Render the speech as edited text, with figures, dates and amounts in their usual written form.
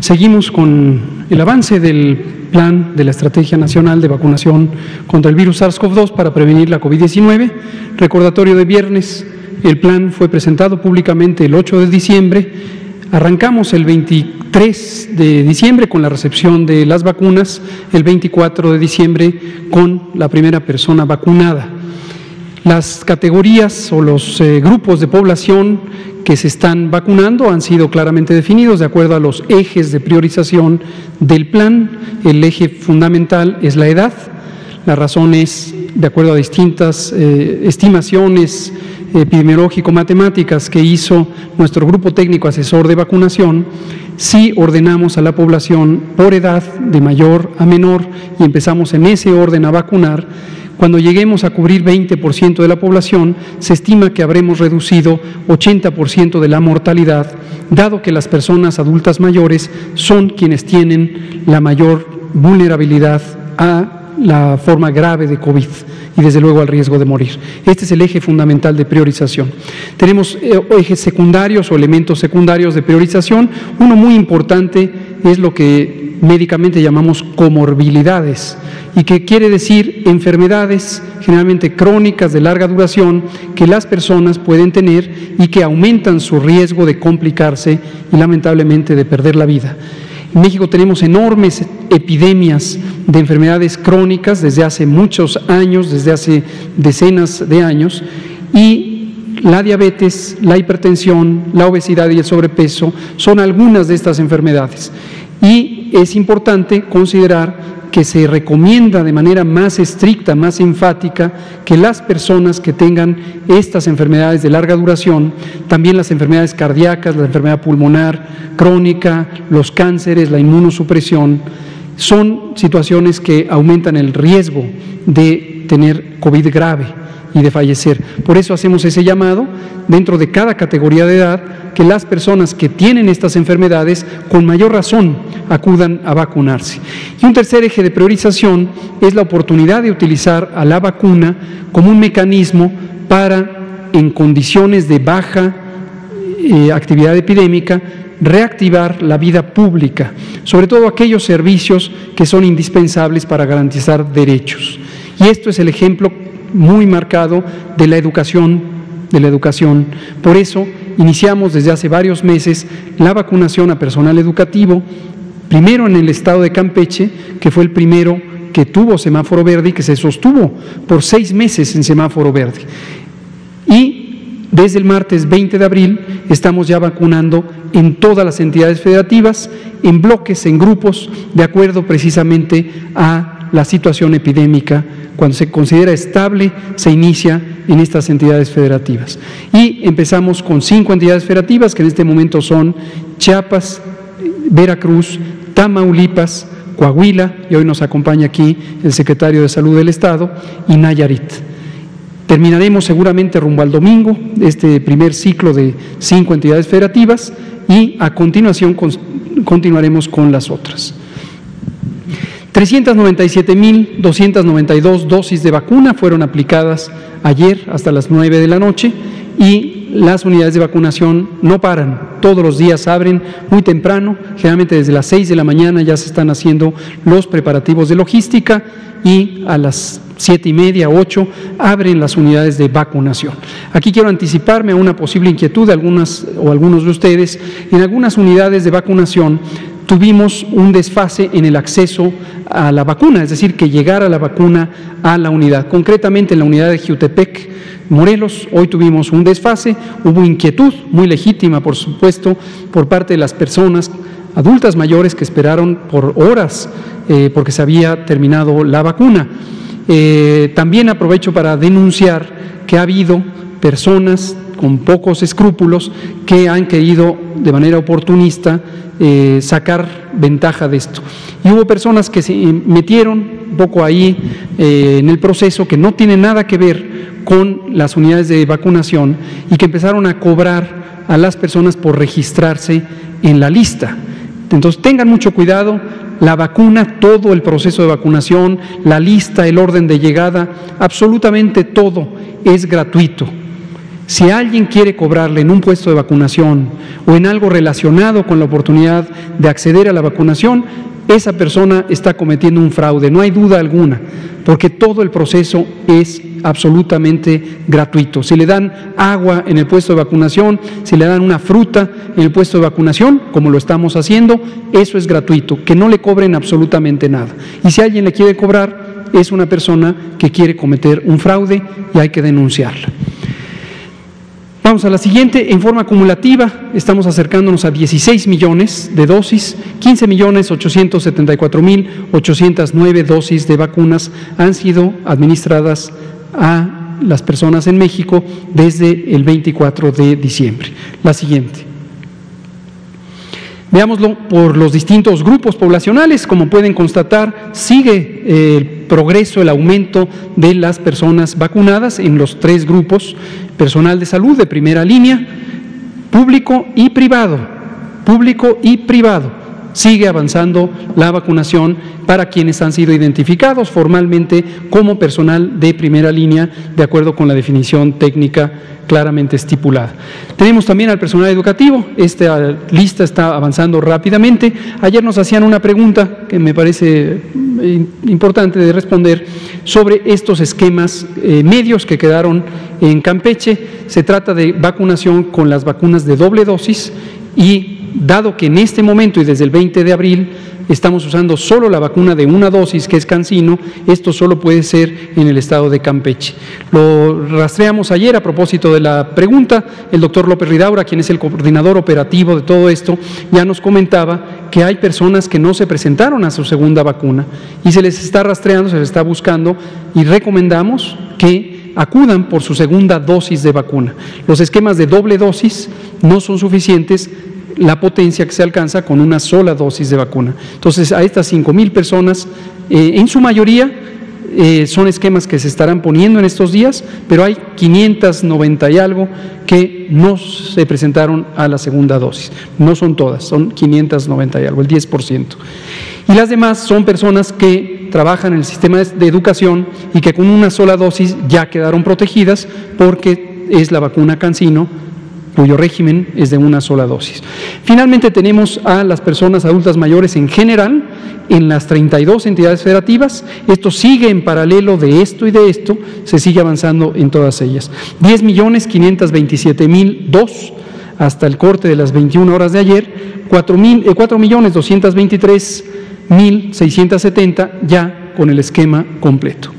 Seguimos con el avance del plan de la Estrategia Nacional de Vacunación contra el virus SARS-CoV-2 para prevenir la COVID-19. Recordatorio de viernes, el plan fue presentado públicamente el 8 de diciembre. Arrancamos el 23 de diciembre con la recepción de las vacunas, el 24 de diciembre con la primera persona vacunada. Las categorías o los grupos de población que se están vacunando han sido claramente definidos de acuerdo a los ejes de priorización del plan. El eje fundamental es la edad. La razón es, de acuerdo a distintas estimaciones epidemiológico-matemáticas que hizo nuestro grupo técnico asesor de vacunación, sí ordenamos a la población por edad de mayor a menor y empezamos en ese orden a vacunar. Cuando lleguemos a cubrir 20% de la población, se estima que habremos reducido 80% de la mortalidad, dado que las personas adultas mayores son quienes tienen la mayor vulnerabilidad a la forma grave de COVID y desde luego al riesgo de morir. Este es el eje fundamental de priorización. Tenemos ejes secundarios o elementos secundarios de priorización. Uno muy importante es lo que médicamente llamamos comorbilidades, y que quiere decir enfermedades generalmente crónicas de larga duración que las personas pueden tener y que aumentan su riesgo de complicarse y lamentablemente de perder la vida. En México tenemos enormes epidemias de enfermedades crónicas desde hace muchos años, desde hace decenas de años, y la diabetes, la hipertensión, la obesidad y el sobrepeso son algunas de estas enfermedades. Y es importante considerar que se recomienda de manera más estricta, más enfática, que las personas que tengan estas enfermedades de larga duración, también las enfermedades cardíacas, la enfermedad pulmonar crónica, los cánceres, la inmunosupresión, son situaciones que aumentan el riesgo de tener COVID grave y de fallecer. Por eso hacemos ese llamado dentro de cada categoría de edad, que las personas que tienen estas enfermedades con mayor razón acudan a vacunarse. Y un tercer eje de priorización es la oportunidad de utilizar a la vacuna como un mecanismo para, en condiciones de baja actividad epidémica, reactivar la vida pública, sobre todo aquellos servicios que son indispensables para garantizar derechos. Y esto es el ejemplo muy marcado de la educación. Por eso iniciamos desde hace varios meses la vacunación a personal educativo, primero en el estado de Campeche, que fue el primero que tuvo semáforo verde y que se sostuvo por 6 meses en semáforo verde. Y desde el martes 20 de abril estamos ya vacunando en todas las entidades federativas, en bloques, en grupos, de acuerdo precisamente a la situación epidémica. Cuando se considera estable, se inicia en estas entidades federativas. Y empezamos con 5 entidades federativas, que en este momento son Chiapas, Veracruz, Tamaulipas, Coahuila, y hoy nos acompaña aquí el secretario de Salud del Estado, y Nayarit. Terminaremos seguramente rumbo al domingo este primer ciclo de 5 entidades federativas y a continuación continuaremos con las otras. 397.292 dosis de vacuna fueron aplicadas ayer hasta las 9 de la noche y las unidades de vacunación no paran, todos los días abren muy temprano, generalmente desde las 6 de la mañana ya se están haciendo los preparativos de logística y a las 7:30, 8 abren las unidades de vacunación. Aquí quiero anticiparme a una posible inquietud de algunos de ustedes. En algunas unidades de vacunación tuvimos un desfase en el acceso a la vacuna, es decir, que llegara la vacuna a la unidad. Concretamente en la unidad de Jiutepec, Morelos, hoy tuvimos un desfase, hubo inquietud muy legítima, por supuesto, por parte de las personas adultas mayores que esperaron por horas porque se había terminado la vacuna. También aprovecho para denunciar que ha habido personas con pocos escrúpulos que han querido de manera oportunista sacar ventaja de esto. Y hubo personas que se metieron un poco ahí en el proceso que no tiene nada que ver con las unidades de vacunación y que empezaron a cobrar a las personas por registrarse en la lista. Entonces tengan mucho cuidado, la vacuna, todo el proceso de vacunación, la lista, el orden de llegada, absolutamente todo es gratuito. Si alguien quiere cobrarle en un puesto de vacunación o en algo relacionado con la oportunidad de acceder a la vacunación, esa persona está cometiendo un fraude, no hay duda alguna, porque todo el proceso es absolutamente gratuito. Si le dan agua en el puesto de vacunación, si le dan una fruta en el puesto de vacunación, como lo estamos haciendo, eso es gratuito, que no le cobren absolutamente nada. Y si alguien le quiere cobrar, es una persona que quiere cometer un fraude y hay que denunciarla. Vamos a la siguiente. En forma acumulativa estamos acercándonos a 16 millones de dosis, 15.874.809 dosis de vacunas han sido administradas a las personas en México desde el 24 de diciembre. La siguiente. Veámoslo por los distintos grupos poblacionales. Como pueden constatar, sigue el progreso, el aumento de las personas vacunadas en los tres grupos: personal de salud de primera línea, público y privado. Público y privado. Sigue avanzando la vacunación para quienes han sido identificados formalmente como personal de primera línea, de acuerdo con la definición técnica claramente estipulada. Tenemos también al personal educativo. Esta lista está avanzando rápidamente. Ayer nos hacían una pregunta que me parece importante de responder sobre estos esquemas medios que quedaron en Campeche. Se trata de vacunación con las vacunas de doble dosis y dado que en este momento y desde el 20 de abril estamos usando solo la vacuna de una dosis, que es CanSino, esto solo puede ser en el estado de Campeche. Lo rastreamos ayer a propósito de la pregunta. El doctor López Ridaura, quien es el coordinador operativo de todo esto, ya nos comentaba que hay personas que no se presentaron a su segunda vacuna y se les está rastreando, se les está buscando, y recomendamos que acudan por su segunda dosis de vacuna. Los esquemas de doble dosis no son suficientes, la potencia que se alcanza con una sola dosis de vacuna. Entonces, a estas 5,000 personas, en su mayoría, son esquemas que se estarán poniendo en estos días, pero hay 590 y algo que no se presentaron a la segunda dosis. No son todas, son 590 y algo, el 10%. Y las demás son personas que trabajan en el sistema de educación y que con una sola dosis ya quedaron protegidas porque es la vacuna CanSino, cuyo régimen es de una sola dosis. Finalmente tenemos a las personas adultas mayores en general en las 32 entidades federativas. Esto sigue en paralelo de esto y de esto, se sigue avanzando en todas ellas. 10.527.002 hasta el corte de las 21 horas de ayer, 4.223.670 ya con el esquema completo.